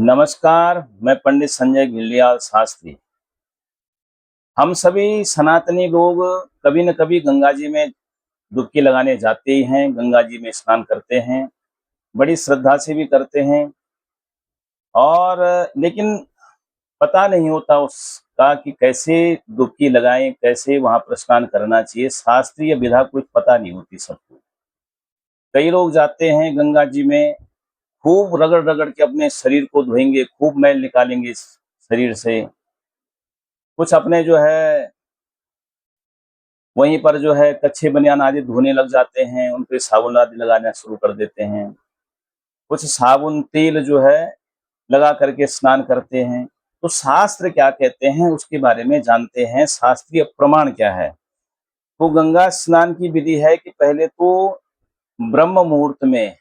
नमस्कार, मैं पंडित संजय घिल्डियाल शास्त्री। हम सभी सनातनी लोग कभी न कभी गंगा जी में डुबकी लगाने जाते ही हैं, गंगा जी में स्नान करते हैं, बड़ी श्रद्धा से भी करते हैं और लेकिन पता नहीं होता उसका कि कैसे डुबकी लगाएँ, कैसे वहाँ पर स्नान करना चाहिए, शास्त्रीय विधा कुछ पता नहीं होती सबको। कई लोग जाते हैं गंगा जी में, खूब रगड़-रगड़ के अपने शरीर को धोएँगे, खूब मैल निकालेंगे इस शरीर से। कुछ अपने जो है वहीं पर जो है कच्छे बनियान आदि धोने लग जाते हैं, उन पे साबुन आदि लगाना शुरू कर देते हैं। कुछ साबुन, तेल जो है लगा कर के स्नान करते हैं। तो शास्त्र क्या कहते हैं उसके बारे में जानते हैं, शास्त्रीय प्रमाण क्या है? तो गंगा स्नान की विधि है कि पहले तो ब्रह्म मुहूर्त में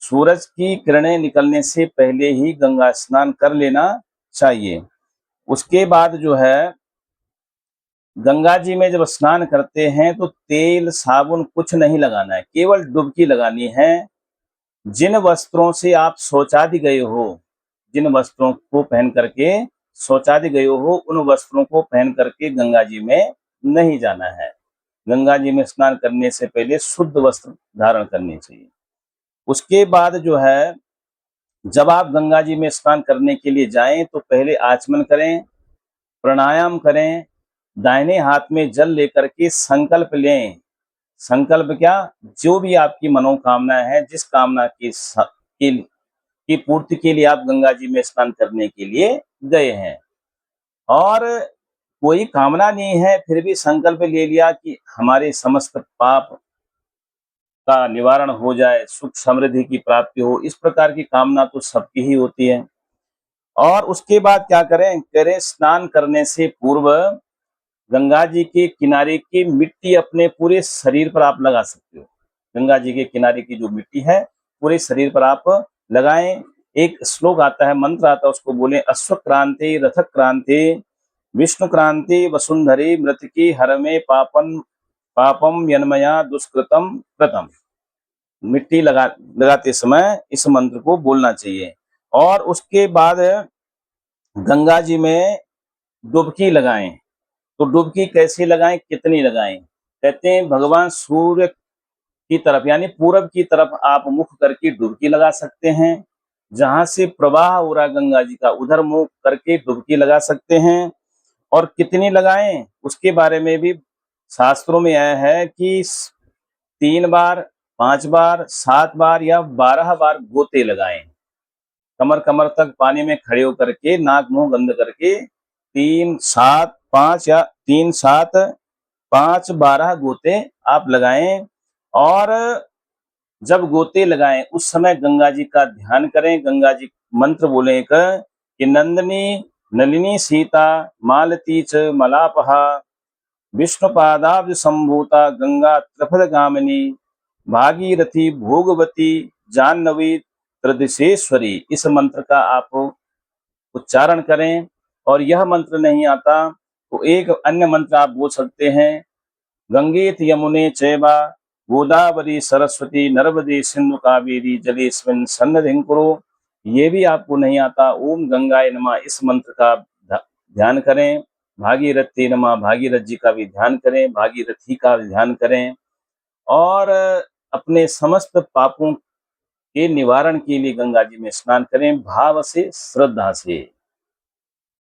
सूरज की किरणें निकलने से पहले ही गंगा स्नान कर लेना चाहिए। उसके बाद जो है गंगा जी में जब स्नान करते हैं तो तेल, साबुन कुछ नहीं लगाना है, केवल डुबकी लगानी है। जिन वस्त्रों से आप शौचादि गए हो, जिन वस्त्रों को पहन करके शौचादि गए हो, उन वस्त्रों को पहन करके गंगा जी में नहीं जाना है। गंगा जी में स्नान करने से पहले शुद्ध वस्त्र धारण करने चाहिए। उसके बाद जो है, जब आप गंगा जी में स्नान करने के लिए जाएं तो पहले आचमन करें, प्राणायाम करें, दाहिने हाथ में जल लेकर के संकल्प लें। संकल्प क्या? जो भी आपकी मनोकामना है, जिस कामना की पूर्ति के लिए आप गंगा जी में स्नान करने के लिए गए हैं और कोई कामना नहीं है, फिर भी संकल्प ले लिया कि हमारे समस्त पाप का निवारण हो जाए, सुख समृद्धि की प्राप्ति हो, इस प्रकार की कामना तो सबकी ही होती है। और उसके बाद क्या करें? करें स्नान करने से पूर्व गंगा जी के किनारे की मिट्टी अपने पूरे शरीर पर आप लगा सकते हो। गंगा जी के किनारे की जो मिट्टी है, पूरे शरीर पर आप लगाएँ। एक श्लोक आता है, मंत्र आता है, उसको बोलें, अश्वक्रांते रथक्रांते विष्णुक्रांते वसुंधरे मृतके हरमे पापम यन्मया दुष्कृतम कृतम्। मिट्टी लगाते समय इस मंत्र को बोलना चाहिए। और उसके बाद गंगा जी में डुबकी लगाएँ। तो डुबकी कैसे लगाएं, कितनी लगाएं? कहते हैं भगवान सूर्य की तरफ यानी पूरब की तरफ आप मुख करके डुबकी लगा सकते हैं। जहां से प्रवाह हो रहा गंगा जी का, उधर मुंह करके डुबकी लगा सकते हैं। और कितनी लगाएं उसके बारे में भी शास्त्रों में आया है कि 3 बार, 5 बार, 7 बार या 12 बार गोते लगाएं। कमर कमर तक पानी में खड़े होकर के नाक मुंह बंद करके 3, 7, 5 या 3, 7, 5, 12 गोते आप लगाएं। और जब गोते लगाएं उस समय गंगा जी का ध्यान करें, गंगा जी मंत्र बोले एक कि नंदिनी नलिनी सीता मालती च मलापहा विष्णुपादाब्ज संभूता गंगा त्रिपदगामिनी भागीरथी भोगवती जाह्नवी त्रिदिशेश्वरी। इस मंत्र का आप उच्चारण करें। और यह मंत्र नहीं आता तो एक अन्य मंत्र आप बोल सकते हैं, गंगेत यमुने चैवा गोदावरी सरस्वती नर्मदे सिंधु कावेरी जलेस्मिन् सन्निधिं कुरु। ये भी आपको नहीं आता, ओम गंगाय नमः, इस मंत्र का ध्यान करें। भागीरथी नमः, भागीरथ जी का भी ध्यान करें, भागीरथी का ध्यान करें। और अपने समस्त पापों के निवारण के लिए गंगा जी में स्नान करें भाव से, श्रद्धा से।